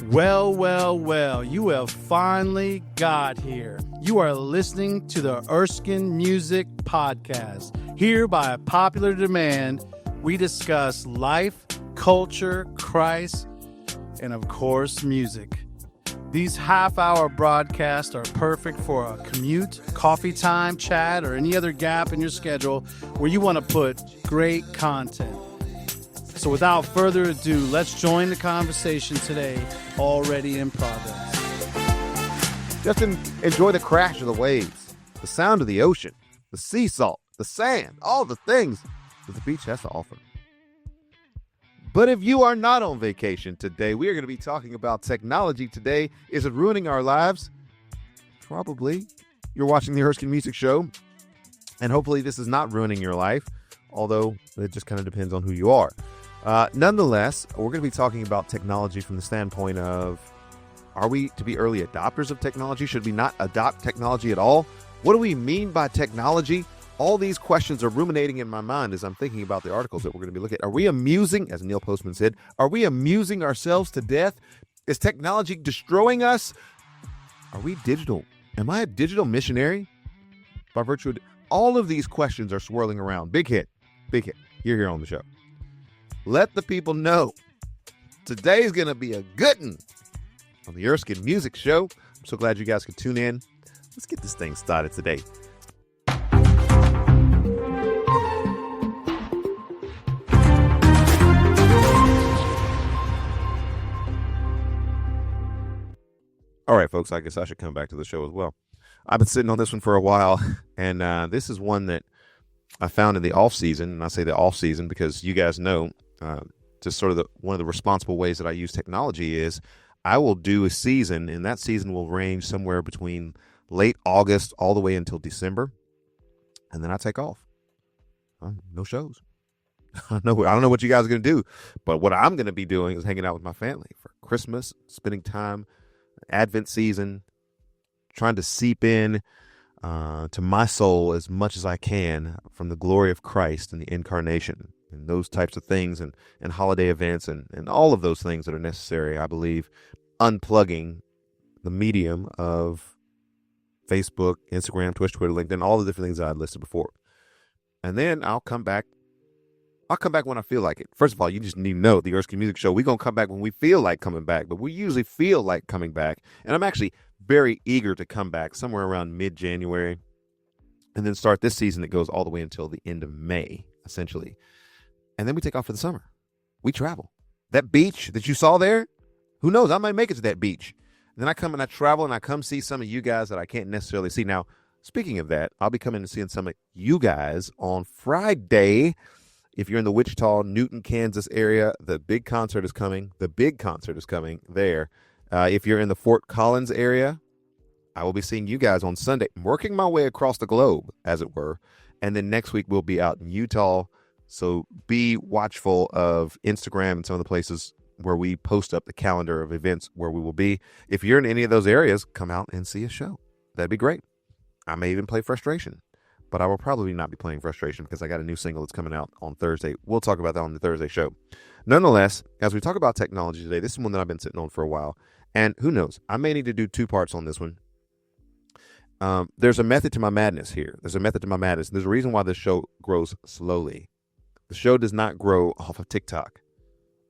Well, you have finally got here. You are listening to the Erskin Music Podcast. Here, by popular demand, we discuss life, culture, Christ, and of course, music. These half-hour broadcasts are perfect for a commute, coffee time, chat, or any other gap in your schedule where you want to put great content. So without further ado, let's join the conversation today, already in progress. Just enjoy the crash of the waves, the sound of the ocean, the sea salt, the sand, all the things that the beach has to offer. But if you are not on vacation today, we are going to be talking about technology today. Is it ruining our lives? Probably. You're watching the Erskin Music Show, and hopefully this is not ruining your life, although it just kind of depends on who you are. Nonetheless, we're going to be talking about technology from the standpoint of, are we to be early adopters of technology? Should we not adopt technology at all? What do we mean by technology? All these questions are ruminating in my mind as I'm thinking about the articles that we're going to be looking at. Are we amusing, as Neil Postman said, are we amusing ourselves to death? Is technology destroying us? Are we digital? Am I a digital missionary? By virtue of all of these questions are swirling around. Big hit. You're here on the show. Let the people know today's going to be a good one on the Erskin Music Show. I'm so glad you guys could tune in. Let's get this thing started today. All right, folks, I guess I should come back to the show as well. I've been sitting on this one for a while, and this is one that I found in the off season. And I say the off season because you guys know, just sort of one of the responsible ways that I use technology is I will do a season, and that season will range somewhere between late August all the way until December, and then I take off. No shows. I don't know what you guys are going to do, but what I'm going to be doing is hanging out with my family for Christmas, spending time, Advent season, trying to seep in to my soul as much as I can from the glory of Christ and the incarnation and those types of things and holiday events and all of those things that are necessary, I believe, unplugging the medium of Facebook, Instagram, Twitch, Twitter, LinkedIn, all the different things that I listed before. And then I'll come back. I'll come back when I feel like it. First of all, you just need to know the Erskin Music Show. We're going to come back when we feel like coming back, but we usually feel like coming back. And I'm actually very eager to come back somewhere around mid-January and then start this season that goes all the way until the end of May, essentially. And then we take off for the summer. We travel. That beach that you saw there, who knows? I might make it to that beach. And then I come and I travel and I come see some of you guys that I can't necessarily see. Now, speaking of that, I'll be coming and seeing some of you guys on Friday. If you're in the Wichita, Newton, Kansas area, the big concert is coming. The big concert is coming there. If you're in the Fort Collins area, I will be seeing you guys on Sunday. I'm working my way across the globe, as it were. And then next week we'll be out in Utah. So be watchful of Instagram and some of the places where we post up the calendar of events where we will be. If you're in any of those areas, come out and see a show. That'd be great. I may even play Frustration. But I will probably not be playing Frustration because I got a new single that's coming out on Thursday. We'll talk about that on the Thursday show. Nonetheless, as we talk about technology today, this is one that I've been sitting on for a while. And who knows? I may need to do two parts on this one. There's a method to my madness here. There's a reason why this show grows slowly. The show does not grow off of TikTok.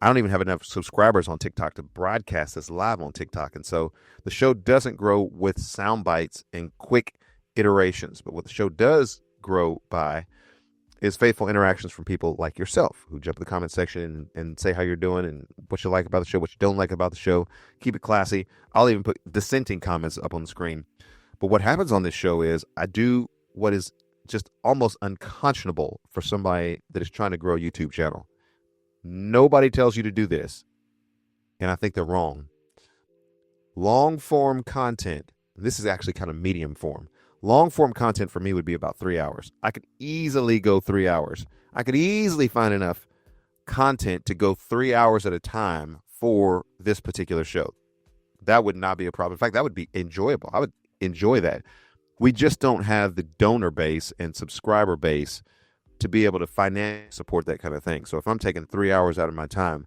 I don't even have enough subscribers on TikTok to broadcast this live on TikTok. And so the show doesn't grow with sound bites and quick iterations. But what the show does grow by is faithful interactions from people like yourself who jump in the comment section and say how you're doing and what you like about the show, what you don't like about the show. Keep it classy. I'll even put dissenting comments up on the screen. But what happens on this show is I do what is just almost unconscionable for somebody that is trying to grow a YouTube channel. Nobody tells you to do this, and I think they're wrong. Long form content, this is actually kind of medium form. Long form content for me would be about 3 hours. I could easily go 3 hours. I could easily find enough content to go 3 hours at a time for this particular show. That would not be a problem. In fact, that would be enjoyable. I would enjoy that. We just don't have the donor base and subscriber base to be able to financially support that kind of thing. So if I'm taking 3 hours out of my time,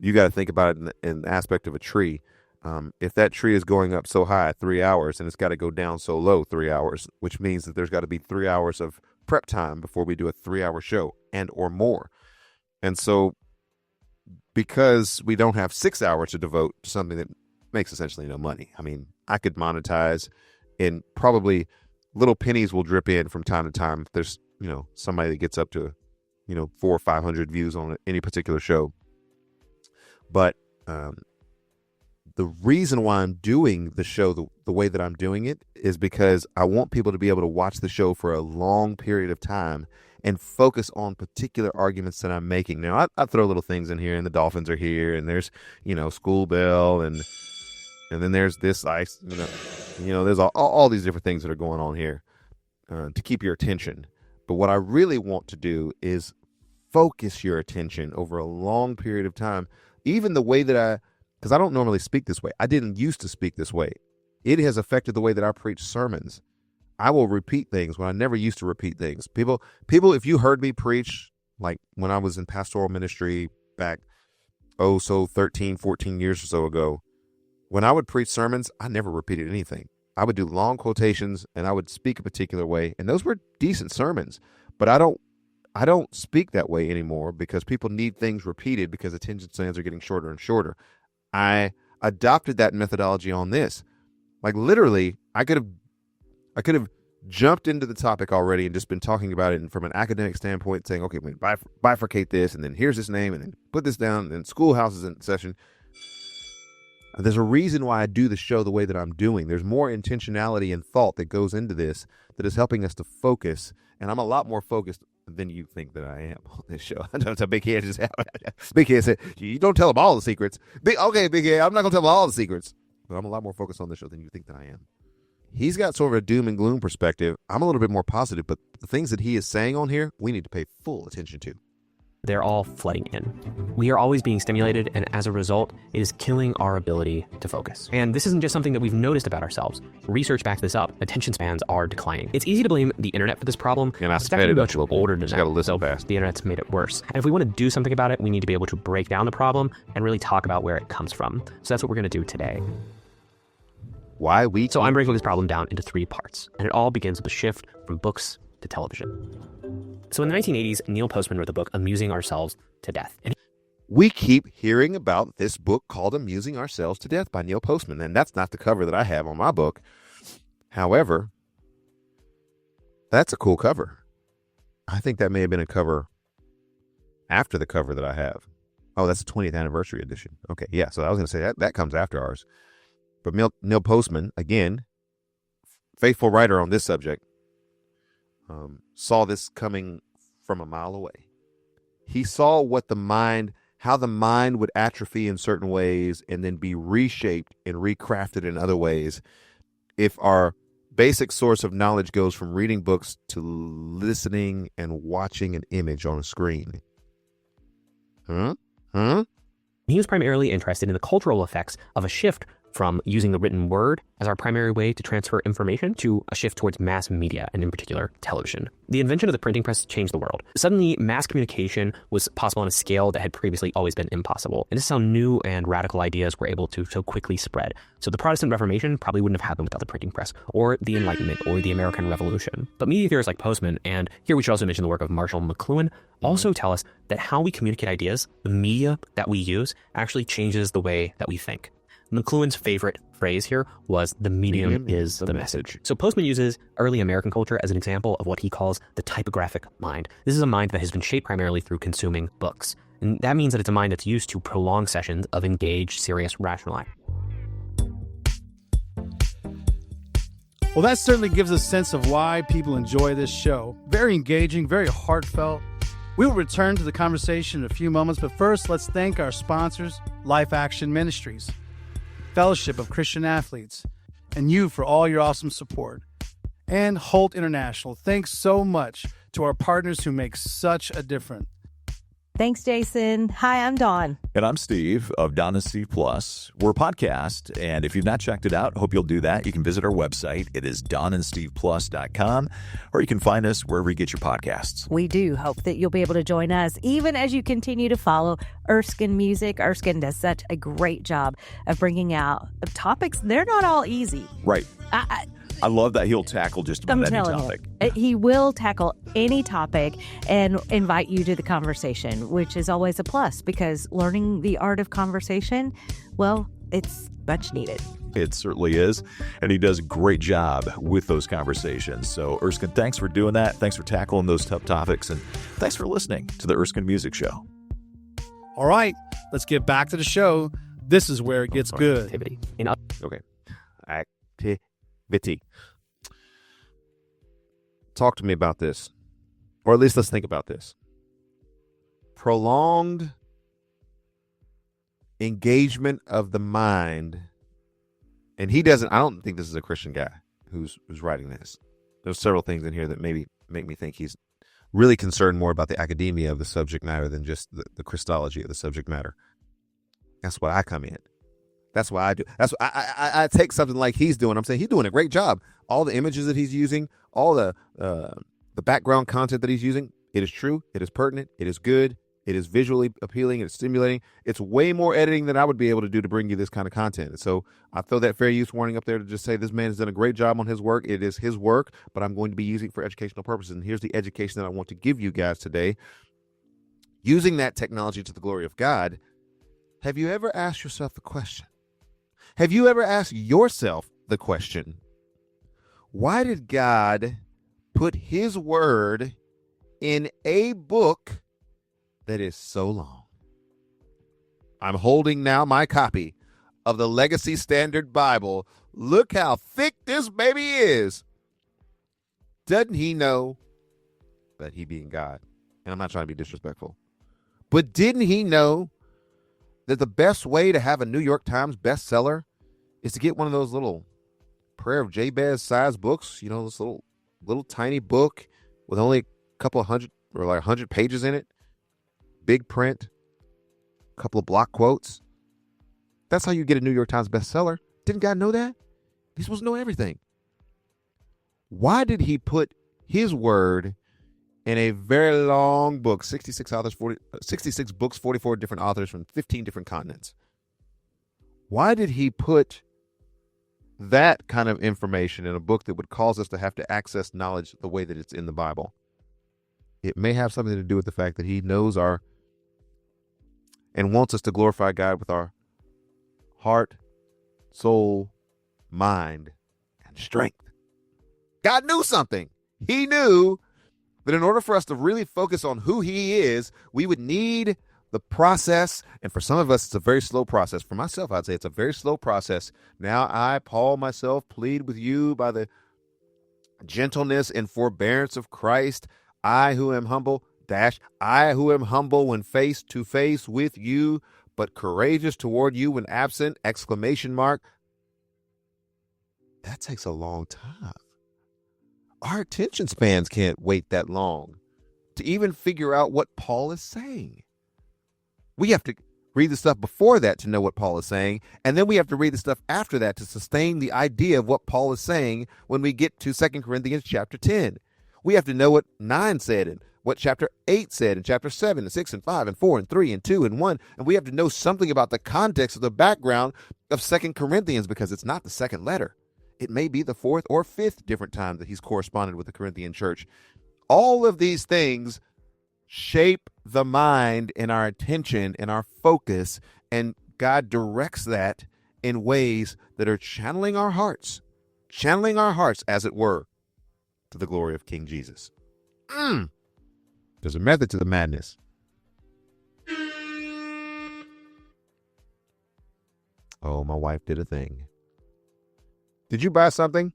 you got to think about it in the aspect of a tree. If that tree is going up so high 3 hours and it's got to go down so low 3 hours, which means that there's got to be 3 hours of prep time before we do a 3-hour show and or more. And so because we don't have 6 hours to devote to something that makes essentially no money. I mean, I could monetize and probably little pennies will drip in from time to time. If there's, somebody that gets up to, 400 or 500 views on any particular show. But the reason why I'm doing the show the way that I'm doing it is because I want people to be able to watch the show for a long period of time and focus on particular arguments that I'm making. Now, I throw little things in here, and the Dolphins are here, and there's, school bell, and then there's this ice, there's all these different things that are going on here to keep your attention. But what I really want to do is focus your attention over a long period of time. Even the way that because I don't normally speak this way. I didn't used to speak this way. It has affected the way that I preach sermons. I will repeat things when I never used to repeat things. People, if you heard me preach, like when I was in pastoral ministry back, 13, 14 years or so ago, when I would preach sermons, I never repeated anything. I would do long quotations and I would speak a particular way. And those were decent sermons, but I don't speak that way anymore because people need things repeated because attention spans are getting shorter and shorter. I adopted that methodology on this. Like literally, I could have jumped into the topic already and just been talking about it from an academic standpoint, saying, okay, we bifurcate this, and then here's this name, and then put this down, and then schoolhouse is in session. There's a reason why I do the show the way that I'm doing. There's more intentionality and thought that goes into this that is helping us to focus, and I'm a lot more focused than you think that I am on this show. I know Big Head just Big Head said, you don't tell them all the secrets. Okay, Big Head, I'm not going to tell them all the secrets. But I'm a lot more focused on this show than you think that I am. He's got sort of a doom and gloom perspective. I'm a little bit more positive, but the things that he is saying on here, we need to pay full attention to. They're all flooding in. We are always being stimulated, and as a result, it is killing our ability to focus. And this isn't just something that we've noticed about ourselves. Research backs this up. Attention spans are declining. It's easy to blame the internet for this problem. And I it's actually much older than that, so fast. The internet's made it worse. And if we want to do something about it, we need to be able to break down the problem and really talk about where it comes from. So that's what we're going to do today. So I'm breaking this problem down into 3 parts, and it all begins with a shift from books to television. So in the 1980s, Neil Postman wrote the book Amusing Ourselves to Death. And we keep hearing about this book called Amusing Ourselves to Death by Neil Postman, and that's not the cover that I have on my book. However, that's a cool cover. I think that may have been a cover after the cover that I have. Oh, that's the 20th anniversary edition. Okay, yeah, so I was going to say that comes after ours. But Neil Postman, again, faithful writer on this subject, saw this coming from a mile away. He saw how the mind would atrophy in certain ways and then be reshaped and recrafted in other ways if our basic source of knowledge goes from reading books to listening and watching an image on a screen. He was primarily interested in the cultural effects of a shift from using the written word as our primary way to transfer information to a shift towards mass media, and in particular, television. The invention of the printing press changed the world. Suddenly, mass communication was possible on a scale that had previously always been impossible. And this is how new and radical ideas were able to so quickly spread. So the Protestant Reformation probably wouldn't have happened without the printing press, or the Enlightenment, or the American Revolution. But media theorists like Postman, and here we should also mention the work of Marshall McLuhan, also tell us that how we communicate ideas, the media that we use, actually changes the way that we think. McLuhan's favorite phrase here was, the medium is the message. So Postman uses early American culture as an example of what he calls the typographic mind. This is a mind that has been shaped primarily through consuming books. And that means that it's a mind that's used to prolonged sessions of engaged, serious, rational act. Well, that certainly gives a sense of why people enjoy this show. Very engaging, very heartfelt. We will return to the conversation in a few moments, but first, let's thank our sponsors, Life Action Ministries, Fellowship of Christian Athletes, and you for all your awesome support. And Holt International. Thanks so much to our partners who make such a difference. Thanks, Jason. Hi, I'm Dawn. And I'm Steve of Don and Steve Plus. We're a podcast, and if you've not checked it out, hope you'll do that. You can visit our website. It is donandsteveplus.com, or you can find us wherever you get your podcasts. We do hope that you'll be able to join us, even as you continue to follow Erskin Music. Erskin does such a great job of bringing out topics. They're not all easy. Right. I love that he'll tackle just about any topic. He will tackle any topic and invite you to the conversation, which is always a plus because learning the art of conversation, well, it's much needed. It certainly is. And he does a great job with those conversations. So, Erskin, thanks for doing that. Thanks for tackling those tough topics. And thanks for listening to the Erskin Music Show. All right, let's get back to the show. This is where it gets good. Activity. Okay. Activity. Talk to me about this. Or at least let's think about this. Prolonged engagement of the mind. And I don't think this is a Christian guy who's writing this. There's several things in here that maybe make me think he's really concerned more about the academia of the subject matter than just the Christology of the subject matter. That's why I come in. That's why I do. That's why I take something like he's doing. I'm saying he's doing a great job. All the images that he's using, all the background content that he's using, it is true. It is pertinent. It is good. It is visually appealing. It's stimulating. It's way more editing than I would be able to do to bring you this kind of content. And so I throw that fair use warning up there to just say this man has done a great job on his work. It is his work, but I'm going to be using it for educational purposes. And here's the education that I want to give you guys today. Using that technology to the glory of God, have you ever asked yourself the question? Have you ever asked yourself the question, why did God put his word in a book that is so long? I'm holding now my copy of the Legacy Standard Bible. Look how thick this baby is. Doesn't he know that he being God? And I'm not trying to be disrespectful, but didn't he know that the best way to have a New York Times bestseller is to get one of those little Prayer of Jabez size books, this little tiny book with only a couple of 100 pages in it, big print, a couple of block quotes. That's how you get a New York Times bestseller. Didn't God know that? He's supposed to know everything. Why did he put his word in a very long book, 66 books, 44 different authors from 15 different continents? Why did he put that kind of information in a book that would cause us to have to access knowledge the way that it's in the Bible? It may have something to do with the fact that he knows and wants us to glorify God with our heart, soul, mind, and strength. God knew something. He knew that in order for us to really focus on who he is, we would need the process. And for some of us, it's a very slow process. For myself, I'd say it's a very slow process. Now I, Paul, myself, plead with you by the gentleness and forbearance of Christ. I who am humble, I who am humble when face to face with you, but courageous toward you when absent, ! That takes a long time. Our attention spans can't wait that long to even figure out what Paul is saying. We have to read the stuff before that to know what Paul is saying, and then we have to read the stuff after that to sustain the idea of what Paul is saying when we get to 2 Corinthians chapter 10. We have to know what 9 said and what chapter 8 said and chapter 7 and 6 and 5 and 4 and 3 and 2 and 1, and we have to know something about the context of the background of 2 Corinthians because it's not the second letter. It may be the 4th or 5th different time that he's corresponded with the Corinthian church. All of these things shape the mind and our attention and our focus, and God directs that in ways that are channeling our hearts, as it were, to the glory of King Jesus. There's a method to the madness. Oh, my wife did a thing. Did you buy something?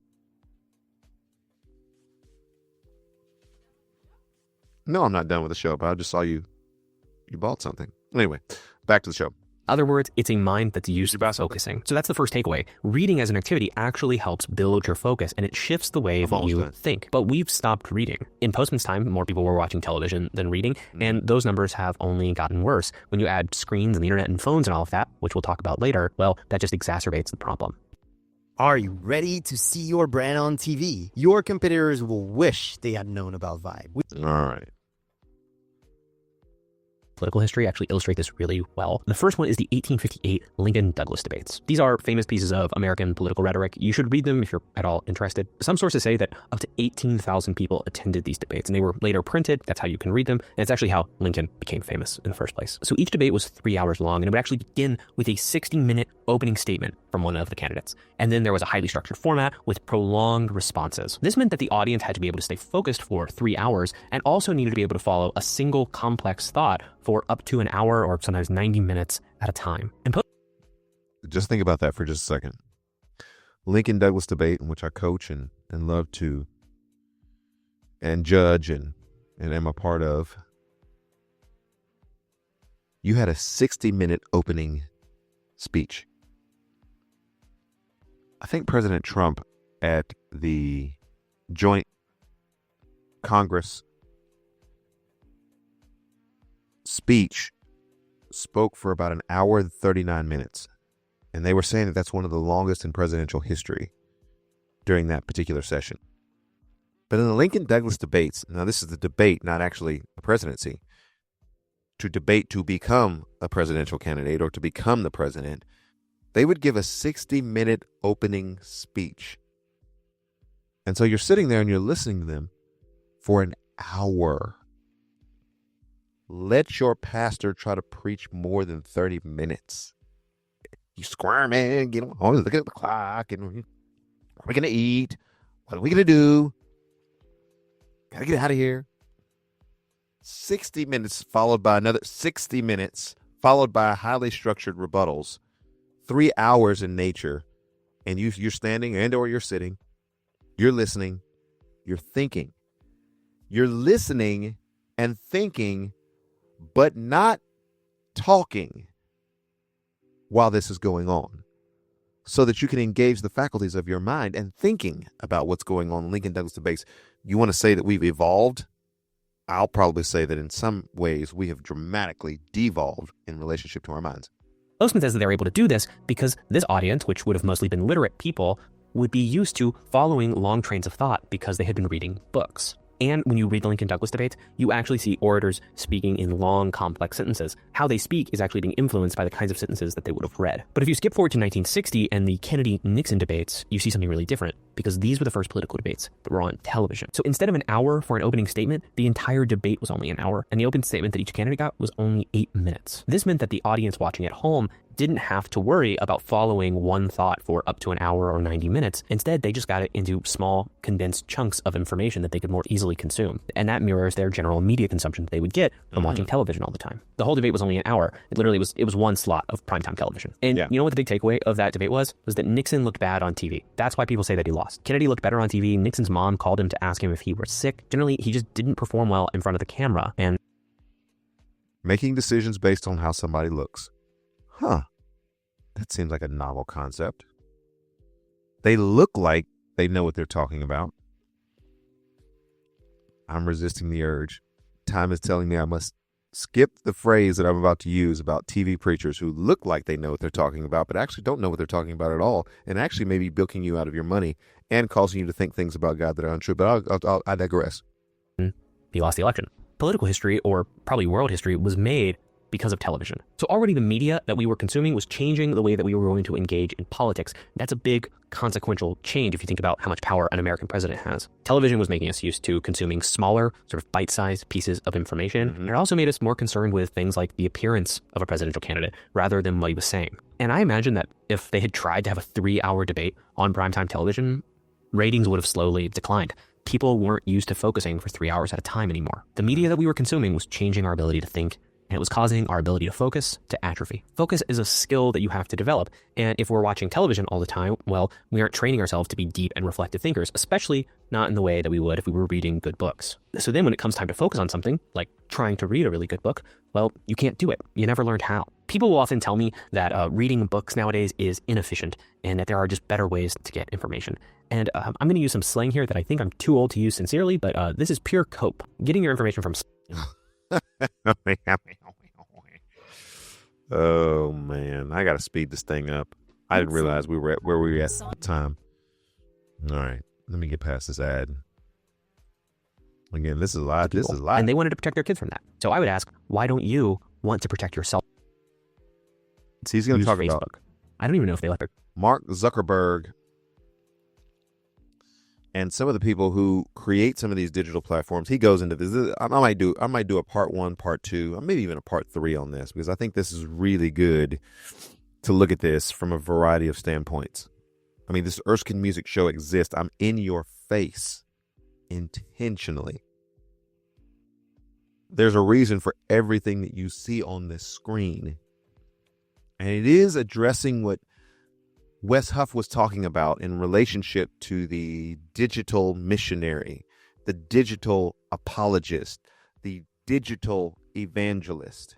No, I'm not done with the show, but I just saw you bought something. Anyway, back to the show. other words, it's a mind that's used to focusing. So that's the first takeaway. Reading as an activity actually helps build your focus, and it shifts the way that you think. But we've stopped reading. In Postman's time, more people were watching television than reading, and those numbers have only gotten worse. When you add screens and the internet and phones and all of that, which we'll talk about later, well, that just exacerbates the problem. Are you ready to see your brand on TV? Your competitors will wish they had known about Vibe. All right. Political history actually illustrate this really well. The first one is the 1858 Lincoln-Douglas debates. These are famous pieces of American political rhetoric. You should read them if you're at all interested. Some sources say that up to 18,000 people attended these debates, and they were later printed. That's how you can read them, and it's actually how Lincoln became famous in the first place. So each debate was 3 hours long, and it would actually begin with a 60-minute opening statement from one of the candidates. And then there was a highly structured format with prolonged responses. This meant that the audience had to be able to stay focused for 3 hours and also needed to be able to follow a single complex thought for up to an hour or sometimes 90 minutes at a time. And just think about that for just a second. Lincoln-Douglas debate, in which I coach and love to and judge and am a part of. You had a 60-minute opening speech. I think President Trump at the joint Congress speech spoke for about an hour and 39 minutes. And they were saying that that's one of the longest in presidential history during that particular session. But in the Lincoln-Douglas debates, now this is the debate, not actually a presidency, to debate to become a presidential candidate or to become the president, they would give a 60-minute opening speech. And so you're sitting there and you're listening to them for an hour. Let your pastor try to preach more than 30 minutes. You squirming, always looking at the clock, and what are we going to eat? What are we going to do? Got to get out of here. 60 minutes followed by another 60 minutes, followed by highly structured rebuttals. 3 hours in nature, and you're standing and or you're sitting. You're listening. You're thinking. You're listening and thinking, but not talking while this is going on, so that you can engage the faculties of your mind and thinking about what's going on in Lincoln-Douglas debates. You want to say that we've evolved? I'll probably say that in some ways we have dramatically devolved in relationship to our minds. Postman says that they're able to do this because this audience, which would have mostly been literate people, would be used to following long trains of thought because they had been reading books. And when you read the Lincoln-Douglas debates, you actually see orators speaking in long, complex sentences. How they speak is actually being influenced by the kinds of sentences that they would have read. But if you skip forward to 1960 and the Kennedy-Nixon debates, you see something really different, because these were the first political debates that were on television. So instead of an hour for an opening statement, the entire debate was only an hour, and the opening statement that each candidate got was only 8 minutes. This meant that the audience watching at home didn't have to worry about following one thought for up to an hour or 90 minutes. Instead, they just got it into small, condensed chunks of information that they could more easily consume. And that mirrors their general media consumption that they would get from watching television all the time. The whole debate was only an hour. It literally was one slot of primetime television. And you know what the big takeaway of that debate was that Nixon looked bad on TV. That's why people say that he lost. Kennedy looked better on TV. Nixon's mom called him to ask him if he were sick. Generally, he just didn't perform well in front of the camera. And making decisions based on how somebody looks. Huh. That seems like a novel concept. They look like they know what they're talking about. I'm resisting the urge. Time is telling me I must skip the phrase that I'm about to use about TV preachers who look like they know what they're talking about, but actually don't know what they're talking about at all, and actually maybe bilking you out of your money and causing you to think things about God that are untrue. But I digress. He lost the election. Political history, or probably world history, was made because of television. So already the media that we were consuming was changing the way that we were going to engage in politics. That's a big consequential change if you think about how much power an American president has. Television was making us used to consuming smaller, sort of bite-sized pieces of information. And it also made us more concerned with things like the appearance of a presidential candidate rather than what he was saying. And I imagine that if they had tried to have a 3-hour debate on primetime television, ratings would have slowly declined. People weren't used to focusing for 3 hours at a time anymore. The media that we were consuming was changing our ability to think and it was causing our ability to focus to atrophy. Focus is a skill that you have to develop, and if we're watching television all the time, well, we aren't training ourselves to be deep and reflective thinkers, especially not in the way that we would if we were reading good books. So then when it comes time to focus on something, like trying to read a really good book, well, you can't do it. You never learned how. People will often tell me that reading books nowadays is inefficient and that there are just better ways to get information. And I'm going to use some slang here that I think I'm too old to use sincerely, but this is pure cope. Getting your information from... Oh, man. I got to speed this thing up. I didn't realize we were at where we were at the time. All right. Let me get past this ad. Again, this is live. This is live. And they wanted to protect their kids from that. So I would ask, why don't you want to protect yourself? So he's going to talk Facebook. about I don't even know if they let their... Mark Zuckerberg and some of the people who create some of these digital platforms. He goes into this. I might do a part 1, part 2, maybe even a part 3 on this, because I think this is really good to look at this from a variety of standpoints. I mean, this Erskin Music Show exists. I'm in your face intentionally. There's a reason for everything that you see on this screen. And it is addressing what Wes Huff was talking about in relationship to the digital missionary, the digital apologist, the digital evangelist.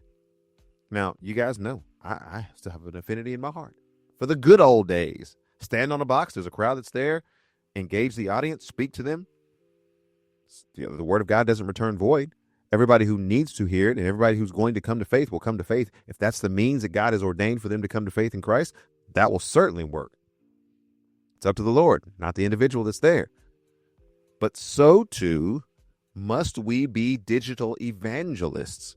Now, you guys know, I still have an affinity in my heart for the good old days. Stand on a box, there's a crowd that's there, engage the audience, speak to them. You know, the word of God doesn't return void. Everybody who needs to hear it and everybody who's going to come to faith will come to faith. If that's the means that God has ordained for them to come to faith in Christ, that will certainly work. It's up to the Lord, not the individual that's there. But so too must we be digital evangelists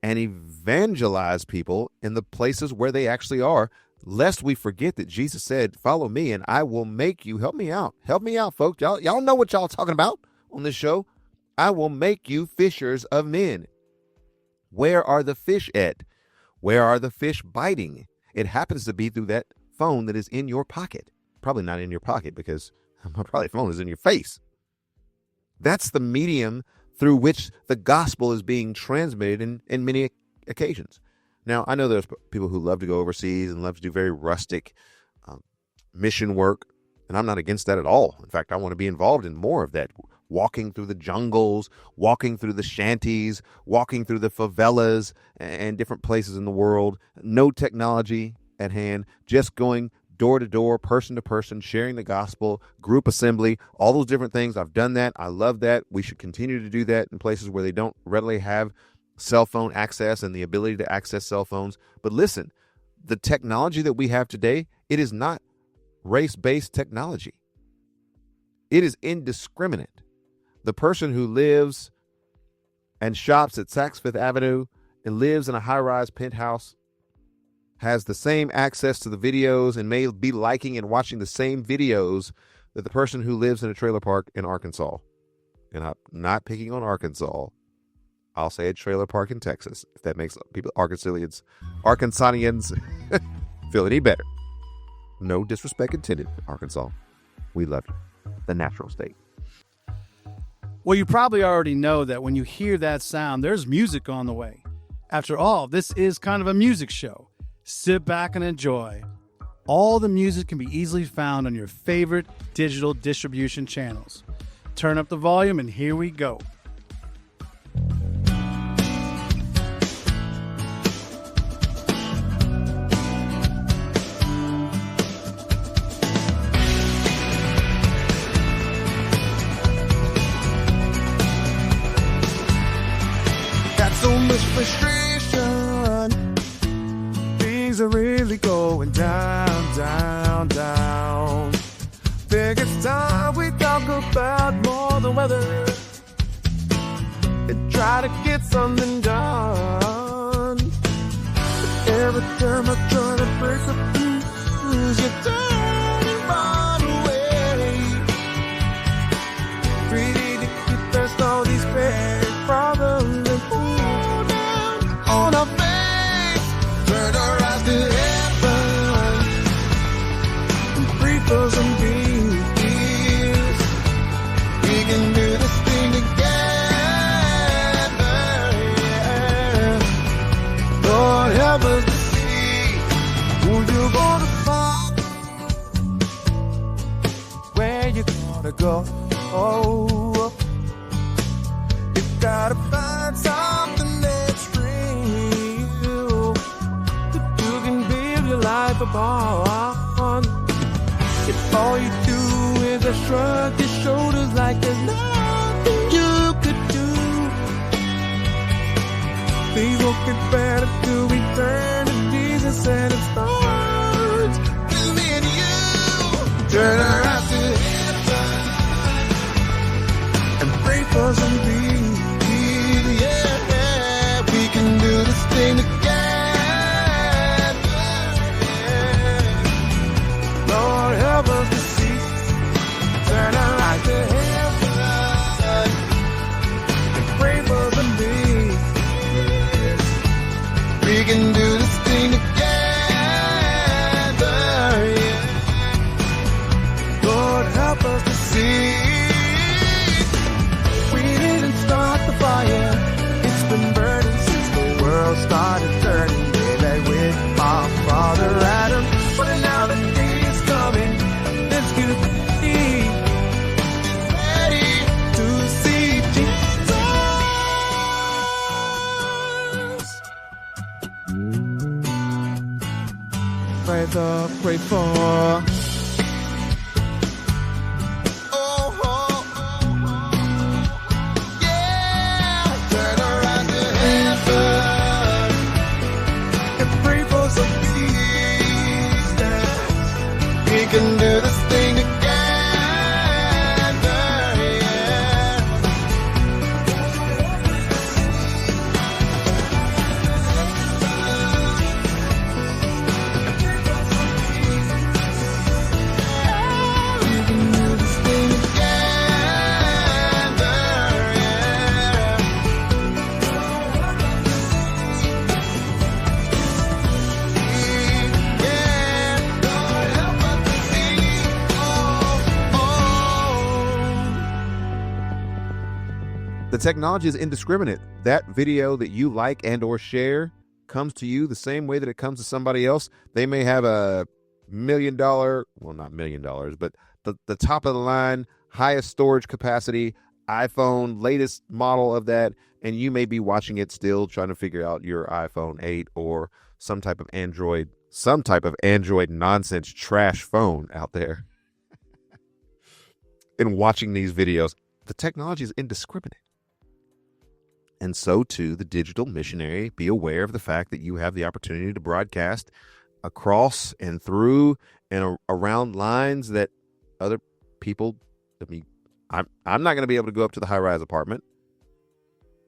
and evangelize people in the places where they actually are, lest we forget that Jesus said, follow me and I will make you. Help me out. Help me out, folks. Y'all know what y'all talking about on this show. I will make you fishers of men. Where are the fish at? Where are the fish biting? It happens to be through that phone that is in your pocket. Probably not in your pocket because my probably phone is in your face. That's the medium through which the gospel is being transmitted in many occasions. Now, I know there's people who love to go overseas and love to do very rustic mission work, and I'm not against that at all. In fact, I want to be involved in more of that. Walking through the jungles, walking through the shanties, walking through the favelas and different places in the world. No technology at hand, just going door to door, person to person, sharing the gospel, group assembly, all those different things. I've done that. I love that. We should continue to do that in places where they don't readily have cell phone access and the ability to access cell phones. But listen, the technology that we have today, it is not race-based technology. It is indiscriminate. The person who lives and shops at Saks Fifth Avenue and lives in a high-rise penthouse has the same access to the videos and may be liking and watching the same videos that the person who lives in a trailer park in Arkansas. And I'm not picking on Arkansas. I'll say a trailer park in Texas, if that makes people, Arkansasians feel any better. No disrespect intended, Arkansas. We love you. The natural state. Well, you probably already know that when you hear that sound, there's music on the way. After all, this is kind of a music show. Sit back and enjoy. All the music can be easily found on your favorite digital distribution channels. Turn up the volume and here we go. So much frustration. Things are really going down, down, down. Think it's time we talk about more than weather and try to get something done. But every time I try to break the news, you turn and run away. Ready to get past all these bad problems. On our face, turn our eyes to heaven, and breathe those beings. We can do this thing together, yeah. to go. You gotta find something that's real that you can build your life upon. If all you do is a shrug your shoulders like there's nothing you could do, things won't get better till we turn to Jesus and it starts with me and you. Turn our eyes to heaven and pray for some peace. Yeah, we can do this thing together. Yeah. Lord, help us to see. Turn our eyes to heaven and pray for some peace. We can do this thing together. Yeah. Lord, help us to see. We didn't start the fire. It's been burning since the world started turning. Baby, with our father Adam. But now the day is coming. Let's get ready to see Jesus. Pray for. We can do this thing together, yeah. We can do this thing together, yeah. Lord, help us to see. The technology is indiscriminate. That video that you like and or share comes to you the same way that it comes to somebody else. They may have a $1 million, well, not $1 million, but the top of the line, highest storage capacity, iPhone, latest model of that, and you may be watching it still trying to figure out your iPhone 8 or some type of Android nonsense trash phone out there. And watching these videos, the technology is indiscriminate. And so too, the digital missionary. Be aware of the fact that you have the opportunity to broadcast across and through and around lines that other people, I mean, I'm not going to be able to go up to the high-rise apartment.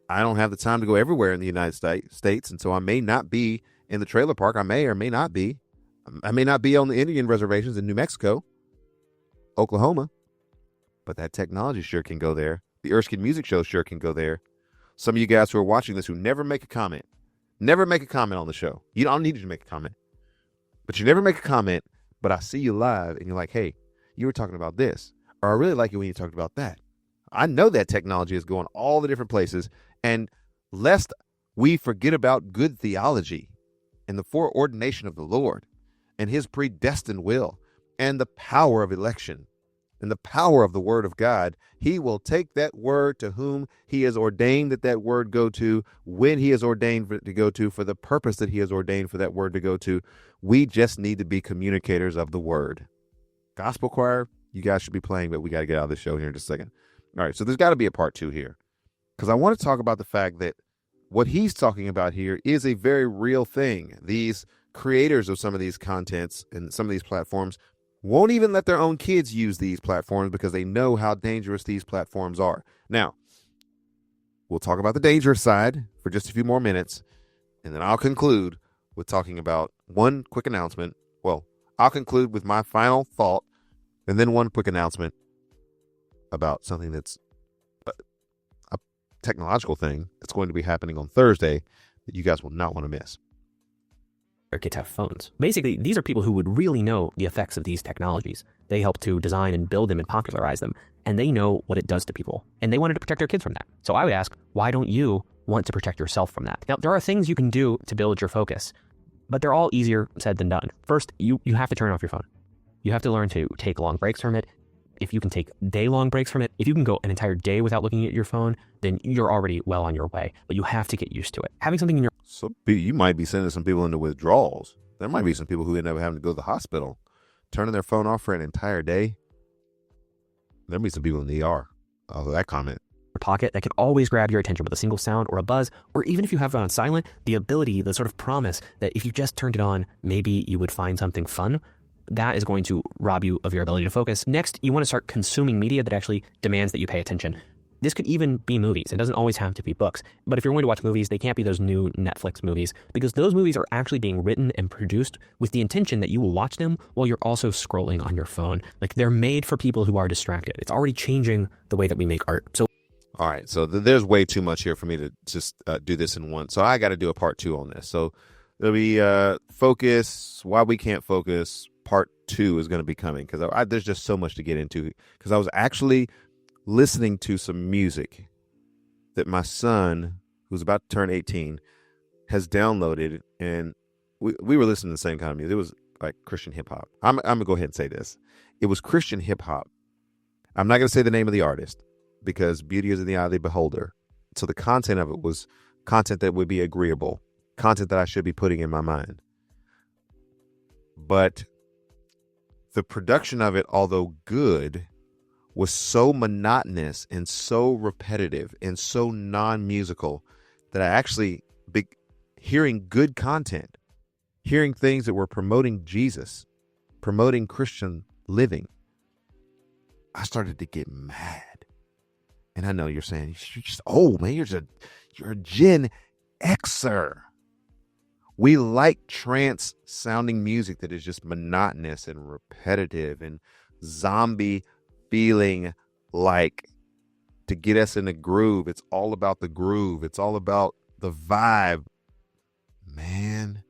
I don't have the time to go everywhere in the United States, and so I may not be in the trailer park. I may or may not be. I may not be on the Indian reservations in New Mexico, Oklahoma, but that technology sure can go there. The Erskin Music Show sure can go there. Some of you guys who are watching this who never make a comment on the show. You don't need to make a comment, but you never make a comment, but I see you live and you're like, hey, you were talking about this, or I really like it when you talked about that. I know that technology is going all the different places, and lest we forget about good theology and the foreordination of the Lord and his predestined will and the power of election and the power of the word of God, he will take that word to whom he has ordained that word go to, when he has ordained for it to go to, for the purpose that he has ordained for that word to go to. We just need to be communicators of the word. Gospel choir, you guys should be playing, but we got to get out of the show here in just a second. All right, so there's got to be a part 2 here, because I want to talk about the fact that what he's talking about here is a very real thing. These creators of some of these contents and some of these platforms won't even let their own kids use these platforms because they know how dangerous these platforms are. Now, we'll talk about the dangerous side for just a few more minutes, and then I'll conclude with talking about one quick announcement. Well, I'll conclude with my final thought, and then one quick announcement about something that's a technological thing that's going to be happening on Thursday that you guys will not want to miss. Or kids have phones. Basically, these are people who would really know the effects of these technologies. They help to design and build them and popularize them, and they know what it does to people. And they wanted to protect their kids from that. So I would ask, why don't you want to protect yourself from that? Now, there are things you can do to build your focus, but they're all easier said than done. First, you have to turn off your phone. You have to learn to take long breaks from it. if you can take day-long breaks from it, if you can go an entire day without looking at your phone, then you're already well on your way. But you have to get used to it. Having something in your... So you might be sending some people into withdrawals. There might be some people who end up having to go to the hospital, turning their phone off for an entire day. There'll be some people in the ER. Oh, that comment. Pocket that can always grab your attention with a single sound or a buzz, or even if you have it on silent, the ability, the sort of promise that if you just turned it on, maybe you would find something fun. That is going to rob you of your ability to focus. Next, you want to start consuming media that actually demands that you pay attention. This could even be movies. It doesn't always have to be books. But if you're going to watch movies, they can't be those new Netflix movies, because those movies are actually being written and produced with the intention that you will watch them while you're also scrolling on your phone. Like, they're made for people who are distracted. It's already changing the way that we make art. So, all right, so there's way too much here for me to just do this in one. So I got to do a part 2 on this. So there'll be focus, why we can't focus. Part 2 is going to be coming because there's just so much to get into. Because I was actually listening to some music that my son, who's about to turn 18, has downloaded, and we were listening to the same kind of music. It was like Christian hip hop. I'm going to go ahead and say this. It was Christian hip hop. I'm not going to say the name of the artist, because beauty is in the eye of the beholder. So the content of it was content that would be agreeable, content that I should be putting in my mind. But the production of it, although good, was so monotonous and so repetitive and so non-musical that I actually, hearing good content, hearing things that were promoting Jesus, promoting Christian living, I started to get mad. And I know you're saying, you're just old, man. You're a Gen Xer. We like trance sounding music that is just monotonous and repetitive and zombie feeling, like, to get us in the groove. It's all about the groove. It's all about the vibe. Man,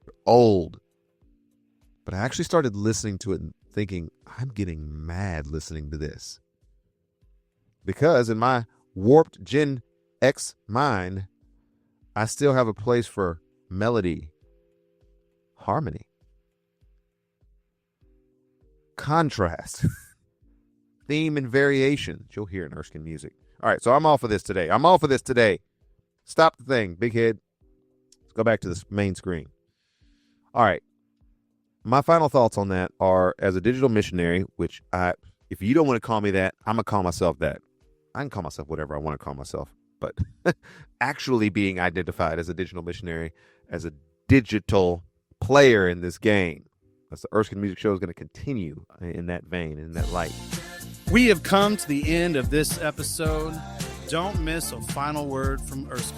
you're old. But I actually started listening to it and thinking, I'm getting mad listening to this. Because in my warped Gen X mind, I still have a place for melody, harmony, contrast, theme, and variation. You'll hear in Erskin music. All right, so I'm all for this today. Stop the thing, big head. Let's go back to this main screen. All right. My final thoughts on that are, as a digital missionary, which if you don't want to call me that, I'm going to call myself that. I can call myself whatever I want to call myself, but actually being identified as a digital missionary, as a digital player in this game, that's the Erskin Music Show is going to continue in that vein, in that light. We have come to the end of this episode. Don't miss a final word from Erskin.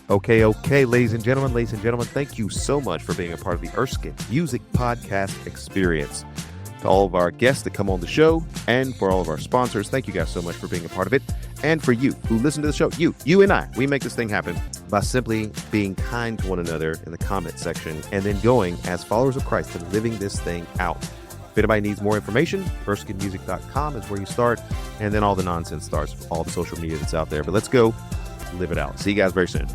Okay, ladies and gentlemen, thank you so much for being a part of the Erskin Music Podcast experience. To all of our guests that come on the show, and for all of our sponsors, thank you guys so much for being a part of it. And for you who listen to the show, you and I, we make this thing happen by simply being kind to one another in the comment section, and then going as followers of Christ and living this thing out. If anybody needs more information, erskinmusic.com is where you start, and then all the nonsense starts, all the social media that's out there. But let's go live it out. See you guys very soon.